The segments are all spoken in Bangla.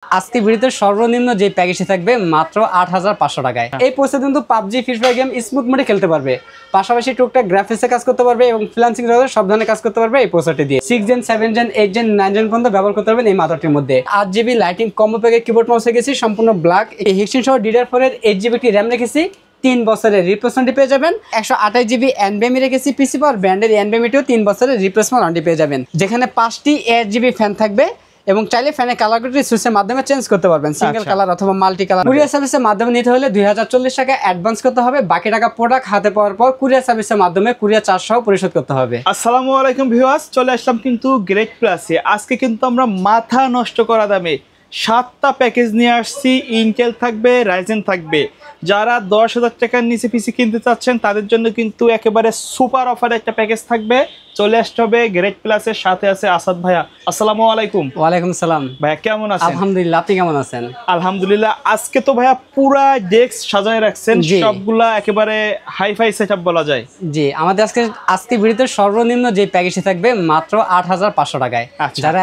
আজকে ভিডিওতে সর্বনিম্ন যে প্যাকেজটি থাকবে মাত্র ৮৫০০ টাকায়। এই পোস্টে কিন্তু PUBG free fire game smooth মোডে খেলতে পারবে, পাশাপাশি টুকটাক গ্রাফিক্সে কাজ করতে পারবে এবং ফ্রিল্যান্সিং সব ধরনের কাজ করতে পারবে এই পোস্টারটি দিয়ে। 6 জেন 7 জেন 8 জেন 9 জেন পর্যন্ত ব্যবহার করতে পারবেন এই মাদারটির মধ্যে। 8GB লাইটিং কম্বো প্যাকে কিবোর্ড মাউস রেখেছি সম্পূর্ণ ব্ল্যাক। এই হেক্সিন সহ DDR4 এর 8GB একটি র্যাম রেখেছি, 3 বছরের রিপ্লেসমেন্ট পেয়ে যাবেন। 128GB NVMe রেখেছি পিসি পাওয়ার ব্র্যান্ডের NVMe-টিও 3 বছরের রিপ্লেসমেন্ট ওয়ারেন্টি পেয়ে যাবেন, যেখানে 5টি 8GB ফ্যান থাকবে এবং চাইলে ফ্যানের কালারটি সুইচের মাধ্যমে চেঞ্জ করতে পারবেন, সিঙ্গেল কালার অথবা মাল্টি কালার। কুরিয়ার সার্ভিসের মাধ্যমে নিতে হলে 2040 টাকা অ্যাডভান্স করতে হবে, বাকি টাকা প্রোডাক্ট হাতে পাওয়ার পর কুরিয়ার সার্ভিসের মাধ্যমে কুরিয়ার চার্জ সহ পরিশোধ করতে হবে। আসসালামু আলাইকুম ভিউয়ার্স, চলে আসলাম কিন্তু গ্রেট প্লাসে। আজকে কিন্তু আমরা মাথা নষ্ট করা দামে 7টা প্যাকেজ নিয়ে আসছি। ইন্টেল থাকবে, রাইজেন থাকবে। যারা 10,000 টাকার নিচে পিসি কিনতে চাচ্ছেন তাদের জন্য কিন্তু একেবারে সুপার অফার একটা প্যাকেজ থাকবে। চলে আসতে হবে গ্রেট প্লাসের সাথে আছে আসাদ ভাইয়া। আসসালামু আলাইকুম। ওয়ালাইকুম সালাম ভাইয়া, কেমন আছেন? আলহামদুলিল্লাহ, আপনি কেমন আছেন? আলহামদুলিল্লাহ। আজকে তো ভাইয়া পুরা ডেস্ক সাজায় রাখছেন, সবগুলা একেবারে হাইফাই সেটআপ বলা যায়। জি, আমাদের আজকে ভিডিওতে সর্বনিম্ন যে প্যাকেজটি থাকবে মাত্র ৮৫০০ টাকায়। যারা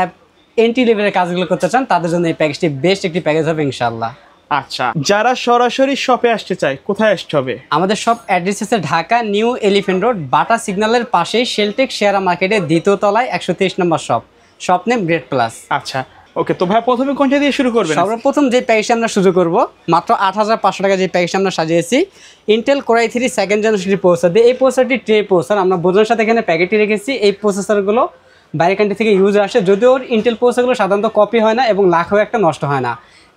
এন্ট্রি লেভেলের কাজগুলো করতে চান তাদের জন্য এই প্যাকেজটি বেস্ট একটি প্যাকেজ হবে ইনশাআল্লাহ। আচ্ছা, যারা সরাসরি শপে আসতে চায় কোথায় আসতে হবে? আমাদের শপ অ্যাড্রেস আছে ঢাকা নিউ এলিফ্যান্ট রোড, বাটা সিগন্যালের পাশেই শেলটেক শেয়ারা মার্কেটের 2য় তলায় 123 নম্বর শপ নেম গ্রেট প্লাস। আচ্ছা ওকে, তো ভাই প্রথমে কোনটা দিয়ে শুরু করবেন? সর্বপ্রথম যে প্যাকেজটি আমরা শুরু করব মাত্র ৮৫০০ টাকা যে প্যাকেজটি আমরা সাজিয়েছি Intel core i3 second generation processor দিয়ে। এই প্রসেসরটি ট্রে প্রসেসর, আমরা বোঝানোর সাথে এখানে প্যাকেটটি রেখেছি। এই প্রসেসরগুলো বাইরের কান্ট্রি থেকে ইউজ আসে, যদিও ইন্টেল প্রসেসরগুলো সাধারণত কপি হয় না এবং লাখও একটা নষ্ট হয় না,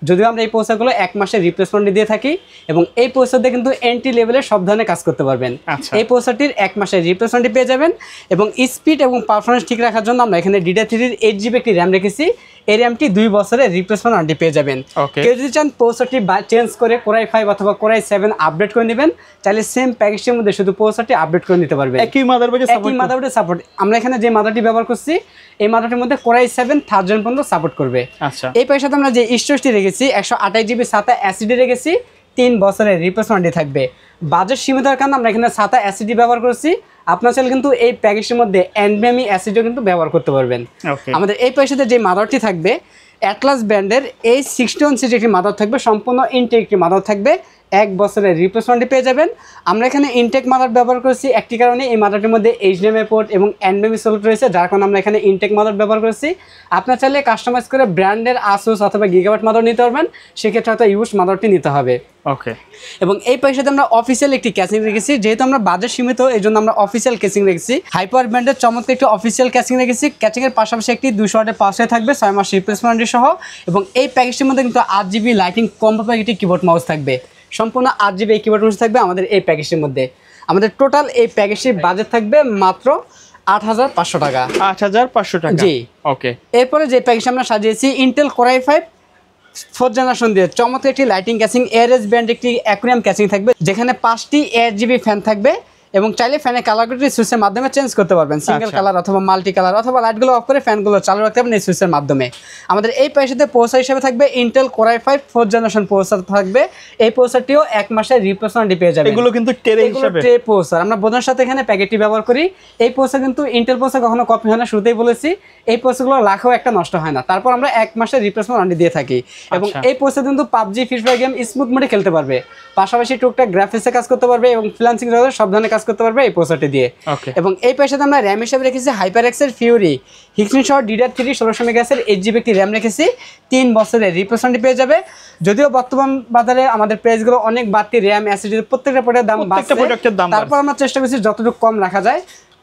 যদিও আমরা এই প্রসেসরগুলো 1 মাসের রিপ্লেসমেন্ট দিয়ে থাকি এবং এই প্রসেসর দিয়ে কিন্তু এন্ট্রি লেভেলের সব ধরনের কাজ করতে পারবেন। এই প্রসেসরটির 1 মাসের রিপ্লেসমেন্ট পেয়ে যাবেন এবং স্পিড এবং পারফরমেন্স ঠিক রাখার জন্য আমরা এখানে DDR3 এর 8GB একটি র্যাম রেখেছি। এই র্যামটি 2 বছরের রিপ্লেসমেন্ট ওয়ারেন্টি পেয়ে যাবেন। কেউ যদি চান প্রসেসরটি চেঞ্জ করে কোর i5 অথবা কোর i7 আপডেট করে নেবেন, তাহলে সেম প্যাকেজটির মধ্যে শুধু প্রসেসরটি আপডেট করে নিতে পারবেন। একই মাদারবোর্ডে সাপোর্ট। আমরা এখানে যে মাদারটি ব্যবহার করছি এই মাদারটির মধ্যে কোর i7 3rd জেন পর্যন্ত সাপোর্ট করবে। আচ্ছা, এই প্যাকেজে আমরা যে স্টোরেজটি রেখেছি 128GB SATA SSD রেখেছি, 3 বছরের রিপ্লেসমেন্ট থাকবে। বাজেট সীমিতার কারণে আমরা এখানে SATA SSD ব্যবহার করছি। আপনার চাইলে কিন্তু এই প্যাকেজের মধ্যে NVMe SSDও কিন্তু ব্যবহার করতে পারবেন। আমাদের এই প্যাকেজে যে মাদারটি থাকবে অ্যাটলাস ব্র্যান্ডের এই 61 সিরিজের একটি মাদার থাকবে, সম্পূর্ণ ইনটেক একটি মাদার থাকবে, 1 বছরের রিপ্লেসমেন্ট পেয়ে যাবেন। আমরা এখানে ইনটেক মাদার ব্যবহার করছি একটি কারণে, এই মাদারটির মধ্যে HDMI পোর্ট এবং NVMe সাপোর্ট রয়েছে, যার কারণে আমরা এখানে ইনটেক মাদার ব্যবহার করছি। আপনার চাইলে কাস্টমাইজ করে ব্র্যান্ডের আসুস অথবা গিগাবাইট মাদার নিতে পারবেন, সেক্ষেত্রে হয়তো ইউজ মাদারটি নিতে হবে। ওকে, এবং এই প্যাকেজে আমরা অফিসিয়াল একটি ক্যাসিং রেখেছি, যেহেতু আমরা বাজেট সীমিত এই জন্য আমরা অফিসিয়াল ক্যাসিং রেখেছি। হাইপার ব্র্যান্ডের চমৎকার একটি অফিসিয়াল ক্যাসিং রেখেছি। ক্যাচিংয়ের পাশাপাশি একটি 200 ওয়াটের পাশে থাকবে 6 মাস রিপ্লেসমেন্ট সহ, এবং এই প্যাকেজটির মধ্যে কিন্তু 8GB লাইটিং কম্বো প্যাক একটি কিবোর্ড মাউস থাকবে, সম্পূর্ণ 8GB এই কিবোর্ড মাউস থাকবে আমাদের এই প্যাকেজটির মধ্যে। আমাদের টোটাল এই প্যাকেজটির বাজেট থাকবে মাত্র ৮৫০০ টাকা। ৮৫০০ টাকা, জি। ওকে, এরপরে যে প্যাকেজটি আমরা সাজিয়েছি Intel core i5 4th generation দিয়ে চমৎকার একটি লাইটিং ক্যাচিং, ARS ব্র্যান্ড একটি অ্যাকুয়ারিয়াম ক্যাচিং থাকবে, যেখানে 5টি 8GB ফ্যান থাকবে এবং চাইলে ফ্যানের কালারটি সুইচের মাধ্যমে চেঞ্জ করতে পারবেন, সিঙ্গেল কালার অথবা মাল্টি কালার, অথবা লাইটগুলো অফ করে ফ্যানগুলো চালু রাখতে পারবেন এই সুইচের মাধ্যমে। আমাদের এই প্যাকেজে প্রসেসর হিসেবে থাকবে Intel core i5 4th generation processor থাকবে। এই প্রসেসরটিও 1 মাসের রিপ্লেসমেন্ট পেয়ে যাবে। এগুলো কিন্তু ট্রে হিসেবে ট্রে প্রসেসর, আমরা বোঝানোর সাথে এখানে প্যাকেটটি ব্যবহার করি। এই প্রসেসর কিন্তু ইন্টেল প্রসেসর কখনো কপি হয় না, শুরুতেই বলেছি। এই প্রসেসরগুলো লাখও একটা নষ্ট হয় না, তারপর আমরা 1 মাসের রিপ্লেসমেন্ট ওয়ারেন্টি দিয়ে থাকি। এবং এই প্রসেসর কিন্তু PUBG free fire game smooth মোডে খেলতে পারবে, পাশাপাশি টুকটাক গ্রাফিক্সে কাজ করতে পারবে এবং ফ্রিল্যান্সিং সব ধরনের কাজ করতে পারবে এই প্রসেসরটি দিয়ে। এবং এই প্যাকেজে আমরা র্যাম হিসেবে রেখেছি হাইপারএক্সের ফিউরি হিক্সিন সহ DDR3 1600 মেগাহার্টজের 8GB একটি র্যাম রেখেছি, 3 বছরের রিপ্লেসমেন্ট পেয়ে যাবে। যদিও বর্তমান বাজারে আমাদের প্রাইসগুলো অনেক বাড়তি, র্যাম SSD প্রত্যেকটা প্রোডাক্টের দাম বাড়ছে, তারপর আমরা চেষ্টা করছি যতটুকু কম রাখা যায়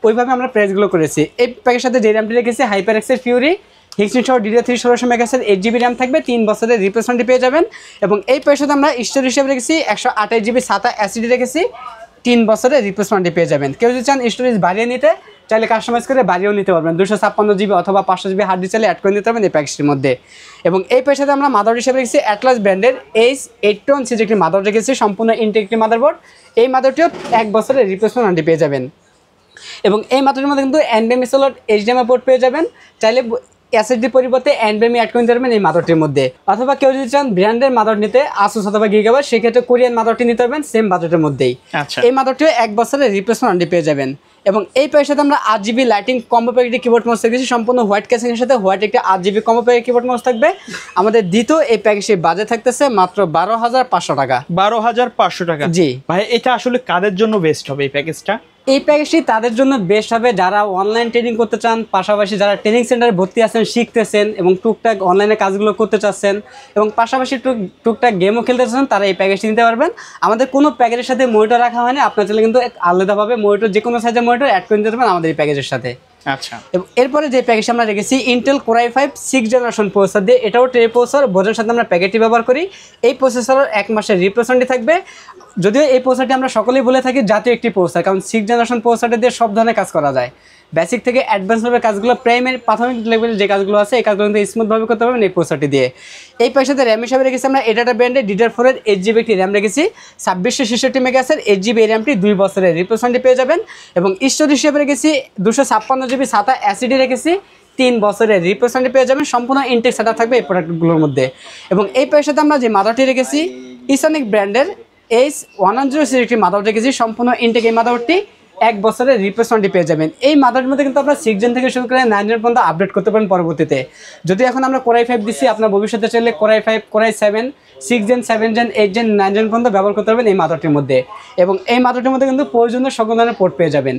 ওইভাবে আমরা প্রাইসগুলো করেছি। এই প্যাকেজের সাথে যে র্যামটি রেখেছি হাইপারএক্সের ফিউরি হিক্সিন সহ DDR3 1600 মেগাহার্টজের 8GB র্যাম থাকবে, 3 বছরের রিপ্লেসমেন্ট পেয়ে যাবেন। এবং এই প্যাকেজে আমরা স্টোরেজ হিসেবে রেখেছি 128GB SATA SSD রেখেছি, 3 বছরের রিপ্লেসমেন্ট পেয়ে যাবেন। কেউ যদি চান স্টোরেজ বাড়িয়ে নিতে চাইলে কাস্টমাইজ করে বাড়িয়েও নিতে পারবেন, 256GB অথবা 500GB হার্ড ডিস্ক চাইলে অ্যাড করে নিতে পারবেন এই প্যাকেজটির মধ্যে। এবং এই প্যাকেজে আমরা মাদার হিসেবে রেখেছি অ্যাটলাস ব্র্যান্ডের H81 সিরিজের একটি মাদার রেখেছি, সম্পূর্ণ ইনটেক একটি মাদারবোর্ড। এই মাদারটিও 1 বছরের রিপ্লেসমেন্ট ওয়ারেন্টি পেয়ে যাবেন। এবং এই মাদারটির মধ্যে কিন্তু NVMe স্লট HDMI পোর্ট পেয়ে যাবেন, চাইলে SSD পরিবর্তে NVMe অ্যাড করে নিতে পারবেন এই মাদারটির মধ্যে। অথবা কেউ যদি চান ব্র্যান্ডের মাদার নিতে আসুস অথবা গিগাবাইট, সেক্ষেত্রে কোরিয়ান মাদারটি নিতে পারবেন সেম বাজেটের মধ্যেই। এই মাদারটিও 1 বছরের রিপ্লেসমেন্ট ওয়ারেন্টি পেয়ে যাবেন। এবং এই প্যাকের সাথে আমরা 8GB লাইটিং কম্বো প্যাকেটে কিবোর্ড মাউস রেখেছি সম্পূর্ণ হোয়াইট ক্যাসিং এর সাথে হোয়াইট একটা 8GB combo packet keyboard mouse থাকবে। আমাদের দ্বিতীয় এই প্যাকেজের বাজেট থাকতেছে মাত্র 12,500 টাকা। 12,500 টাকা। জি ভাই এটা আসলে কাদের জন্য বেস্ট হবে এই প্যাকেজটা? এই প্যাকেজটি তাদের জন্য বেস্ট হবে যারা অনলাইন ট্রেনিং করতে চান, পাশাপাশি যারা ট্রেনিং সেন্টারে ভর্তি আছেন, শিখতেছেন এবং টুকটাক অনলাইনে কাজগুলো করতে চাচ্ছেন এবং পাশাপাশি টুকটাক গেমও খেলতে চাচ্ছেন, তারা এই প্যাকেজটি নিতে পারবেন। আমাদের কোনো প্যাকেজের সাথে মনিটর রাখা হয়নি, আপনার চাইলে কিন্তু আলাদাভাবে মনিটর যে কোনো সাইজের মনিটর অ্যাড করে নিতে পারবেন আমাদের এই প্যাকেজের সাথে। আচ্ছা, এবং এরপরে যে প্যাকেজ আমরা রেখেছি Intel Core i5 6th generation processor দিয়ে, এটাও ট্রে প্রসেসর বোঝার সাথে আমরা প্যাকেটটি ব্যবহার করি। এই প্রসেসরের 1 মাসের রিপ্লেসমেন্টই থাকবে। যদিও এই প্রসেসরটি আমরা সকলেই বলে থাকি জাতীয় একটি প্রসেসর, কারণ 6th জেনারেশন প্রসেসরটা দিয়ে সব ধরনের কাজ করা যায়। বেসিক থেকে অ্যাডভান্স লেভেলের কাজগুলো, প্রাইমারি প্রাথমিক লেভেলের যে কাজগুলো আছে এই কাজগুলো কিন্তু স্মুথভাবে করতে পারবেন এই প্রসেসরটি দিয়ে। এই প্যাকেজে র্যাম হিসাবে রেখেছি আমরা এডাটা ব্র্যান্ডের DDR4 এর 8GB একটি র্যাম রেখেছি, 2666 মেগাহার্টজের 8GB র্যামটি 2 বছরের রিপ্লেসমেন্টই পেয়ে যাবেন। এবং স্টোরেজ হিসেবে রেখেছি 256GB SATA SSD রেখেছি, 3 বছরের রিপ্লেসমেন্টই পেয়ে যাবেন। সম্পূর্ণ ইনটেক সেটআপ থাকবে এই প্রোডাক্টগুলোর মধ্যে। এবং এই প্যাকেজে আমরা যে মাদারটি রেখেছি ইসনিক ব্র্যান্ডের H110 একটি মাদার রেখেছি, সম্পূর্ণ ইনটেক এই মাদারটি 1 বছরের রিপ্লেসমেন্টই পেয়ে যাবেন। এই মাদারের মধ্যে কিন্তু আপনারা 6 জেন থেকে শুরু করে 9 জেন পর্যন্ত আপডেট করতে পারেন পরবর্তীতে। যদি এখন আমরা Core i5 দিচ্ছি, আপনার ভবিষ্যতে চাইলে Core i5, Core i7, 6 gen, 7 gen, 8 gen, 9 gen পর্যন্ত ব্যবহার করতে পারবেন এই মাদারটির মধ্যে। এবং এই মাদারটির মধ্যে কিন্তু প্রয়োজনীয় সকল ধরনের পোর্ট পেয়ে যাবেন।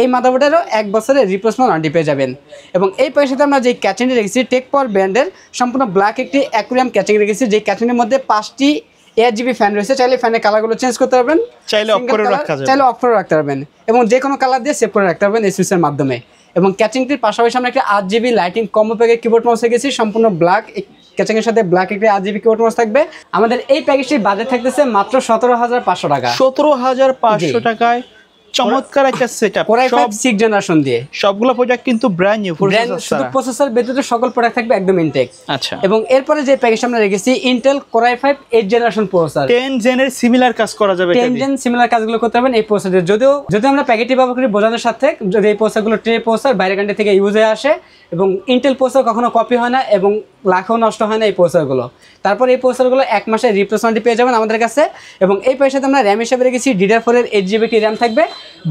এই মাদারবোর্ডেরও 1 বছরের রিপ্লেসমেন্ট ওয়ারেন্টি পেয়ে যাবেন। এবং এই প্যাকেজে আমরা যে ক্যাচিংটি রেখেছি টেক পাওয়ার ব্র্যান্ডের সম্পূর্ণ ব্ল্যাক একটি অ্যাকুরিয়াম ক্যাচিং রেখেছি, যে ক্যাচিংয়ের মধ্যে 5টি 8GB ফ্যান রয়েছে, চাইলে ফ্যানের কালারগুলো চেঞ্জ করতে পারবেন, চাইলে অফ করে রাখা যাবে, চাইলে অফ করে রাখতে পারবেন এবং যে কোনো কালার দিয়ে সেভ করে রাখতে পারবেন এই সুইচের মাধ্যমে। এবং ক্যাচিংটির পাশাপাশি আমরা একটা 8GB lighting combo packet keyboard mouse রেখেছি, সম্পূর্ণ ব্ল্যাক ক্যাচিংয়ের সাথে ব্ল্যাক একটি 8GB কিবোর্ড মাউস থাকবে। আমাদের এই প্যাকেজটির বাজেট থাকতেছে মাত্র 17,500 টাকা। 17,500 টাকায় চমৎকার একটা setup. Core i5 6th generation দিয়ে সবগুলো প্রোডাক্ট কিন্তু ব্র্যান্ড নিউ শুধু প্রসেসর ব্যতীত সকল প্রোডাক্ট থাকবে একদম ইনটেক। আচ্ছা, এবং এরপরে যে প্যাকেজ আমরা রেখেছি Intel Core i5 8th generation processor, 10 জেনের সিমিলার কাজ করা যাবে, 10 জেন সিমিলার কাজগুলো করতে পারবেন এই প্রসেসরে। যদিও আমরা প্যাকেটটি ব্যবহার করি বোঝানোর সাথে, যদি এই প্রসেসরগুলো ট্রে প্রসেসর বাইরে কান্ট্রি থেকে ইউজ হয়ে আসে এবং ইন্টেল প্রসেসর কখনো কপি হয় না এবং লাখও নষ্ট হয় না এই প্রসেসরগুলো। তারপর এই প্রসেসরগুলো 1 মাসের রিপ্লেসমেন্টই পেয়ে যাবেন আমাদের কাছে। এবং এই প্যাকেজে আমরা র্যাম হিসেবে রেখেছি DDR4 এর 8GB একটি র্যাম থাকবে,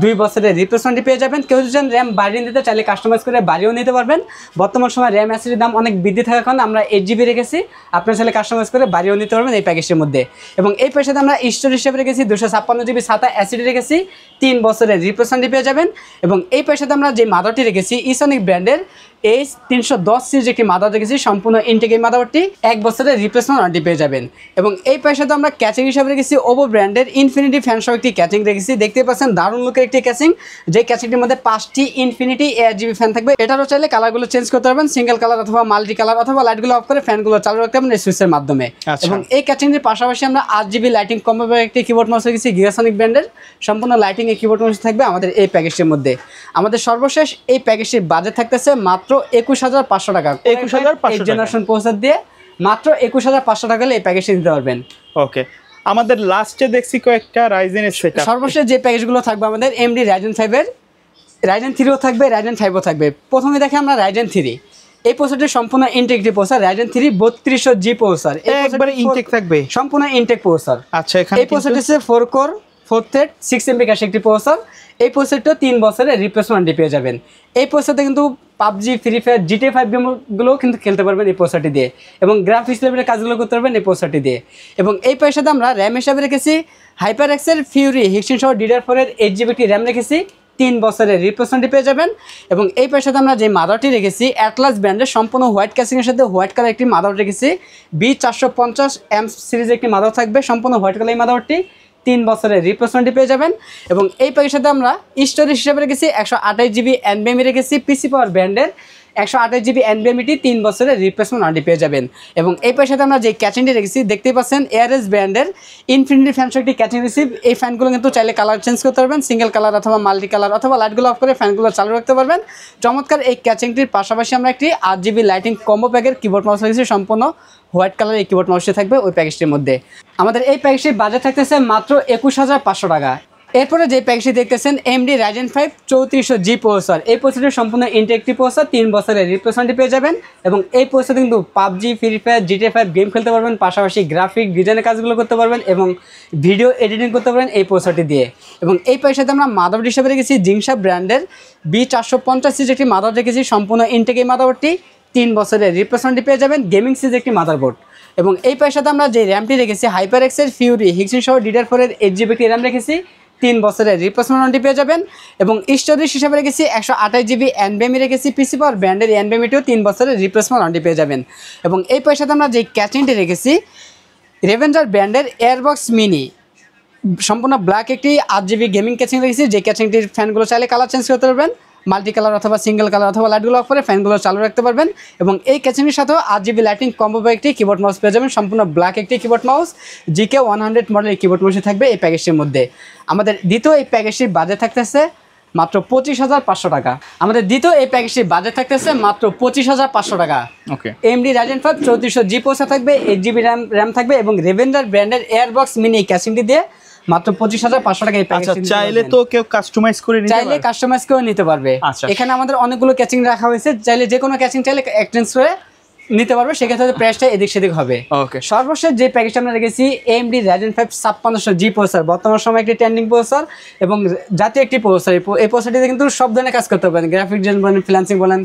2 বছরের রিপ্লেসমেন্টই পেয়ে যাবেন। কেউ যদি চান র্যাম বাড়িয়ে নিতে চাইলে কাস্টমাইজ করে বাড়িয়েও নিতে পারবেন। বর্তমান সময় র্যাম এসএসডির দাম অনেক বৃদ্ধি থাকার কারণে আমরা 8GB রেখেছি, আপনার চাইলে কাস্টমাইজ করে বাড়িয়েও নিতে পারবেন এই প্যাকেজের মধ্যে। এবং এই প্যাকেজে আমরা স্টোরেজ হিসেবে রেখেছি 256GB SATA SSD রেখেছি, 3 বছরের রিপ্লেসমেন্টই পেয়ে যাবেন। এবং এই প্যাকেজে আমরা যে মাদারটি রেখেছি ইসনিক ব্র্যান্ডের H310 সিরিজ একটি মাদার রেখেছি, সম্পূর্ণ ইনটেক এই মাদারটি 1 বছরের রিপ্লেসমেন্ট ওয়ারেন্টি পেয়ে যাবেন। এবং এই প্যাকেজে আমরা ক্যাচিং হিসাবে রেখেছি ওভো ব্র্যান্ডের ইনফিনিটি ফ্যান সহ একটি ক্যাচিং রেখেছি, দেখতে পাচ্ছেন দারুণ লুকের একটি ক্যাচিং, যে ক্যাচিংটির মধ্যে 5টি ইনফিনিটি 8GB ফ্যান থাকবে। এটারও চাইলে কালারগুলো চেঞ্জ করতে পারবেন, সিঙ্গেল কালার অথবা মাল্টি কালার, অথবা লাইটগুলো অফ করে ফ্যানগুলো চালু রাখতে পারবেন এই সুইচের মাধ্যমে। এবং এই ক্যাচিংটির পাশাপাশি আমরা 8GB লাইটিং কম্বো একটি কিবোর্ড মাউস রেখেছি গিগাসনিক ব্র্যান্ডের, সম্পূর্ণ লাইটিং এই কিবোর্ড মাউস থাকবে আমাদের এই প্যাকেজটির মধ্যে। আমাদের সর্বশেষ এই প্যাকেজটির বাজেট থাকতেছে মাত্র 21,500 টাকা। 21,500 জেনারেশন প্রসেসর দিয়ে মাত্র 21,500 টাকা হলে এই প্যাকেজটি নিতে পারবেন। ওকে, আমাদের লাস্টে দেখছি কয়েকটা রাইজেনের সেটআপ। সর্বশেষ যে প্যাকেজগুলো থাকবে আমাদের AMD Ryzen 5 এর, Ryzen 3ও থাকবে, Ryzen 5ও থাকবে। প্রথমে দেখে আমরা Ryzen 3, এই প্রসেসরটি সম্পূর্ণ intact processor, Ryzen 3 3200G processor, একবারে ইনটেক থাকবে, সম্পূর্ণ ইনটেক প্রসেসর। আচ্ছা, এখানে এই প্রসেসরটি হচ্ছে 4 কোর 4 থ্রেড 6 MB ক্যাশে একটি প্রসেসর। এই প্রসেসরটা 3 বছরের রিপ্লেসমেন্ট পেয়ে যাবেন। এই প্রসেসরতে কিন্তু PUBG, ফ্রি ফায়ার, GTA 5 গেমগুলো কিন্তু খেলতে পারবেন এই প্রসেসরটি দিয়ে, এবং গ্রাফিক্স লেভেলের কাজগুলো করতে পারবেন এই প্রসেসরটি দিয়ে। এবং এই প্যাকেজে আমরা র্যাম হিসাবে রেখেছি HyperX-এর Fury Hexin সহ DDR4 এর 8GB একটি র্যাম রেখেছি, 3 বছরের রিপ্লেসমেন্টই পেয়ে যাবেন। এবং এই প্যাকেজে আমরা যে মাদারটি রেখেছি অ্যাটলাস ব্র্যান্ডের সম্পূর্ণ হোয়াইট ক্যাসিংয়ের সাথে হোয়াইট কালার একটি মাদার রেখেছি, B450M সিরিজের একটি মাদার থাকবে, সম্পূর্ণ হোয়াইট কালার এই মাদারটি 3 বছরের রিপ্লেসমেন্টই পেয়ে যাবেন। এবং এই প্যাকেজের সাথে আমরা স্টোরেজ হিসেবে রেখেছি 128GB NVMe রেখেছি, PC পাওয়ার ব্র্যান্ডের 128GB NVMe 3 বছরের রিপ্লেসমেন্ট ওয়ারেন্টি পেয়ে যাবেন। এবং এই প্যাকেজের সাথে আমরা যে ক্যাচিংটি রেখেছি দেখতেই পাচ্ছেন ARS ব্র্যান্ডের ইনফিনিটি ফ্যান সহ একটি ক্যাচিং রিসিভ। এই ফ্যানগুলো কিন্তু চাইলে কালার চেঞ্জ করতে পারবেন, সিঙ্গেল কালার অথবা মাল্টি কালার, অথবা লাইটগুলো অফ করে ফ্যানগুলো চালু রাখতে পারবেন। চমৎকার এই ক্যাচিংটির পাশাপাশি আমরা একটি 8GB লাইটিং কম্বো প্যাকের কিবোর্ড মাউস রেখেছি, সম্পূর্ণ হোয়াইট কালার এই কিবোর্ড মাউসটি থাকবে ওই প্যাকেজটির মধ্যে। আমাদের এই প্যাকেজটির বাজেট থাকতেছে মাত্র 21,500 টাকা। এরপরে যে প্যাকেজটি দেখতেছেন AMD Ryzen 5 3400G প্রসেসর, এই প্রসেসরটি সম্পূর্ণ ইন্টারেক্টিভ প্রসেসর, 3 বছরের রিপ্লেসমেন্ট পেয়ে যাবেন এবং এই প্রসেসর কিন্তু PUBG, free fire, GTA 5 game খেলতে পারবেন, পাশাপাশি গ্রাফিক ডিজাইনের কাজগুলো করতে পারবেন এবং ভিডিও এডিটিং করতে পারবেন এই প্রসেসরটি দিয়ে। এবং এই পয়সাতে আমরা মাদারবোর্ড হিসেবে রেখেছি জিংসা ব্র্যান্ডের B450 সিরিজ একটি মাদারবোর্ড রেখেছি, সম্পূর্ণ ইনটেক এই মাদারবোর্ডটি 3 বছরের রিপ্লেসমেন্টটি পেয়ে যাবেন, গেমিং সিরিজ একটি মাদারবোর্ড। এবং এই পয়সাতে আমরা যে র্যামটি রেখেছি HyperX-এর Fury হিক্সিন সহ DDR4-এর 8GB একটি র্যাম রেখেছি, 3 বছরের রিপ্লেসমেন্ট পেয়ে যাবেন। এবং স্টোরেজ হিসাবে রেখেছি 128GB NVMe রেখেছি, পিসি পাওয়ার ব্র্যান্ডের NVMe-টিও 3 বছরের রিপ্লেসমেন্ট পেয়ে যাবেন। এবং এই পয়সাতে আমরা যে ক্যাচিংটি রেখেছি রেভেঞ্জার ব্র্যান্ডের এয়ারবক্স মিনি, সম্পূর্ণ ব্ল্যাক একটি 8GB গেমিং ক্যাচিং রেখেছি, যে ক্যাচিংটির ফ্যানগুলো চাইলে কালার চেঞ্জ করতে পারবেন, মাল্টি কালার অথবা সিঙ্গেল কালার অথবা লাইটগুলো অফ করে ফ্যানগুলো চালু রাখতে পারবেন। এবং এই ক্যাচিংয়ের সাথেও 8GB লাইটিং কম্বো একটি কিবোর্ড মাউস পেয়ে যাবেন, সম্পূর্ণ ব্ল্যাক একটি কিবোর্ড মাউস, GK 100 মডেলের কিবোর্ড মাউসই থাকবে এই প্যাকেজটির মধ্যে। আমাদের দ্বিতীয় এই প্যাকেজটির বাজেট থাকতেছে মাত্র 25,500 টাকা। আমাদের দ্বিতীয় এই প্যাকেজটির বাজেট থাকতেছে মাত্র 25,500 টাকা। ওকে, AMD Ryzen 5 3400G প্রসেসর থাকবে, 8GB র্যাম থাকবে এবং রেভেঞ্জার ব্র্যান্ডের এয়ারবক্স মিনি ক্যাচিংটি দিয়ে মাত্র 25,500 টাকা এই প্যাকেজটি। আচ্ছা, চাইলে তো কেউ কাস্টমাইজ করে নিতে পারবে, চাইলে কাস্টমাইজ করে নিতে পারবে। আচ্ছা, এখানে আমাদের অনেকগুলো ক্যাচিং রাখা হয়েছে, চাইলে যে কোনো ক্যাচিং চাইলে এক্সচেঞ্জ করে নিতে পারবে, সেক্ষেত্রে প্রাইসটা এদিক সেদিক হবে। ওকে, সর্বশেষ যে প্যাকেজটা আমরা রেখেছি AMD Ryzen 5 5600G প্রসেসর, বর্তমান সময় একটি ট্রেন্ডিং প্রসেসর এবং জাতীয় একটি প্রসেসর। এই প্রসেসরটিতে কিন্তু সব ধরনের কাজ করতে পারেন, গ্রাফিক ডিজাইন বলেন, ফ্রিল্যান্সিং বলেন,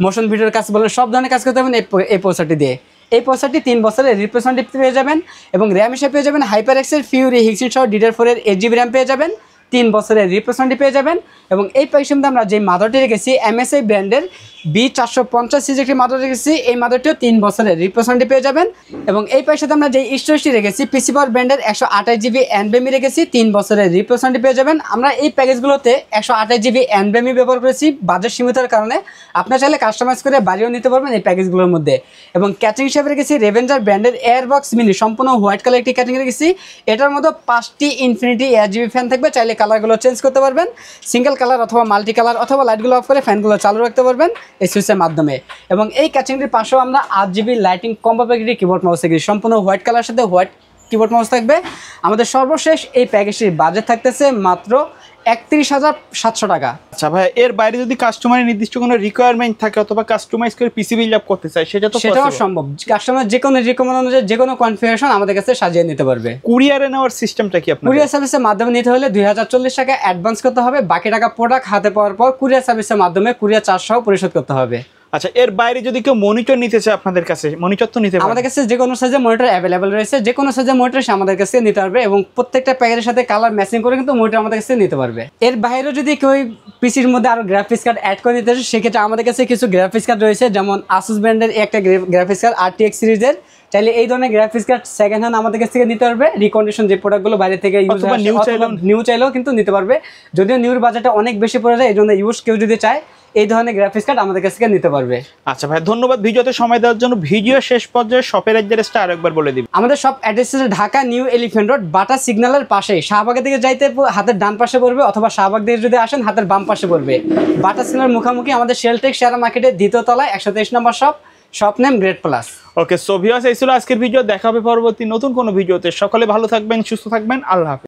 মোশন ভিডিওর কাজ বলেন, সব ধরনের কাজ করতে পারবেন এই প্রসেসরটি দিয়ে। এই প্রসেসরটি 3 বছরের রিপ্লেসমেন্ট পেয়ে যাবেন এবং র্যাম হিসেবে পেয়ে যাবেন HyperX-এর Fury হিক্সিন সহ DDR4-এর 8GB র্যাম পেয়ে যাবেন, 3 বছরের রিপ্লেসমেন্ট পেয়ে যাবেন। এবং এই প্যাকেজের মধ্যে আমরা যে মাদারটি রেখেছি MSI ব্র্যান্ডের B450 সিরিজ একটি মাদার রেখেছি, এই মাদারটিও 3 বছরের রিপ্লেসমেন্ট পেয়ে যাবেন। এবং এই প্যাকেজের আমরা যে স্টোরেজটি রেখেছি পিসি পাওয়ার ব্র্যান্ডের 128GB NVMe রেখেছি, 3 বছরের রিপ্লেসমেন্ট পেয়ে যাবেন। আমরা এই প্যাকেজগুলোতে 128GB NVMe ব্যবহার করেছি বাজেট সীমিতার কারণে, আপনারা চাইলে কাস্টমাইজ করে বাড়িয়েও নিতে পারবেন এই প্যাকেজগুলোর মধ্যে। এবং ক্যাচিং হিসেবে রেখেছি রেভেঞ্জার ব্র্যান্ডের এয়ারবক্স মিনি, সম্পূর্ণ হোয়াইট কালার একটি ক্যাচিং রেখেছি, এটার মধ্যে 5টি ইনফিনিটি ARGB ফ্যান থাকবে, চাইলে কালারগুলো চেঞ্জ করতে পারবেন, সিঙ্গেল কালার অথবা মাল্টি কালার অথবা লাইটগুলো অফ করে ফ্যানগুলো চালু রাখতে পারবেন এই সুইচের মাধ্যমে। এবং এই ক্যাচিংটির পাশেও আমরা 8GB লাইটিং কম্বো প্যাকেটে কিবোর্ড মাউস রেখেছি, সম্পূর্ণ হোয়াইট কালার সাথে হোয়াইট কিবোর্ড মাউস থাকবে। আমাদের সর্বশেষ এই প্যাকেজটির বাজেট থাকতেছে মাত্র 31,700 টাকা। আচ্ছা ভাই, এর বাইরে যদি কাস্টমারের নির্দিষ্ট কোনো রিকোয়ারমেন্ট থাকে অথবা কাস্টমাইজ করে পিসি বিল্ড আপ করতে চায়, সেটাও সম্ভব। কাস্টমার যে কোনো রিকমেন্ড অনুযায়ী যে কোনো কনফিগারেশন আমাদের কাছে সাজিয়ে নিতে পারবে। কুরিয়ারে নেওয়ার সিস্টেমটা কি আপনাদের? কুরিয়ার সার্ভিসের মাধ্যমে নিতে হলে 2040 টাকা অ্যাডভান্স করতে হবে, বাকি টাকা প্রোডাক্ট হাতে পাওয়ার পর কুরিয়ার সার্ভিসের মাধ্যমে কুরিয়ার চার্জ সহ পরিশোধ করতে হবে। আচ্ছা, এর বাইরে যদি কেউ মনিটর নিতে চায় আপনাদের কাছে, মনিটর তো নিতে পারবে? আমাদের কাছে যে কোনো সাইজের মনিটর অ্যাভেলেবল রয়েছে, যে কোনো সাইজের মনিটর সে আমাদের কাছে নিতে পারবে এবং প্রত্যেকটা প্যাকেজের সাথে কালার ম্যাচিং করে কিন্তু মনিটর আমাদের কাছে নিতে পারবে। এর বাইরেও যদি কেউ পিসির মধ্যে আরো গ্রাফিক্স কার্ড অ্যাড করে নিতে চায়, সেক্ষেত্রে আমাদের কাছে কিছু গ্রাফিক্স কার্ড রয়েছে, যেমন আসুস ব্র্যান্ডের একটা গ্রাফিক্স কার্ড RTX সিরিজের, চাইলে এই ধরনের গ্রাফিক্স কার্ড সেকেন্ড হ্যান্ড আমাদের কাছ থেকে নিতে পারবে। রিকন্ডিশন যে প্রোডাক্টগুলো বাইরে থেকে ইউজ হয় নিউ চাইলেও কিন্তু নিতে পারবে, যদিও নিউর বাজেটটা অনেক বেশি পড়ে যায়, এই জন্য ইউজ কেউ যদি চায় এই ধরনের গ্রাফিক্স কার্ড আমাদের কাছ থেকে নিতে পারবে। আচ্ছা ভাই, ধন্যবাদ ভিডিওতে সময় দেওয়ার জন্য। ভিডিও শেষ পর্যায়ে শপের অ্যাড্রেসটা আরেকবার বলে দিন। আমাদের শপ অ্যাড্রেস হচ্ছে ঢাকা নিউ এলিফ্যান্ট রোড, বাটা সিগন্যালের পাশে। শাহবাগের দিকে যাইতে হাতের ডান পাশে পড়বে অথবা শাহবাগ দিকে যদি আসেন হাতের বাম পাশে পড়বে। বাটা সিগন্যালের মুখোমুখি আমাদের শেলটেক শেয়ার মার্কেটের দ্বিতীয় তলায় 123 নম্বর শপ নেম গ্রেট প্লাস। ওকে, সো ভিউয়ার্স, এই ছিল আজকের ভিডিও। দেখা হবে পরবর্তী নতুন কোনো ভিডিওতে। সকলে ভালো থাকবেন, সুস্থ থাকবেন, আল্লাহ হাফেজ।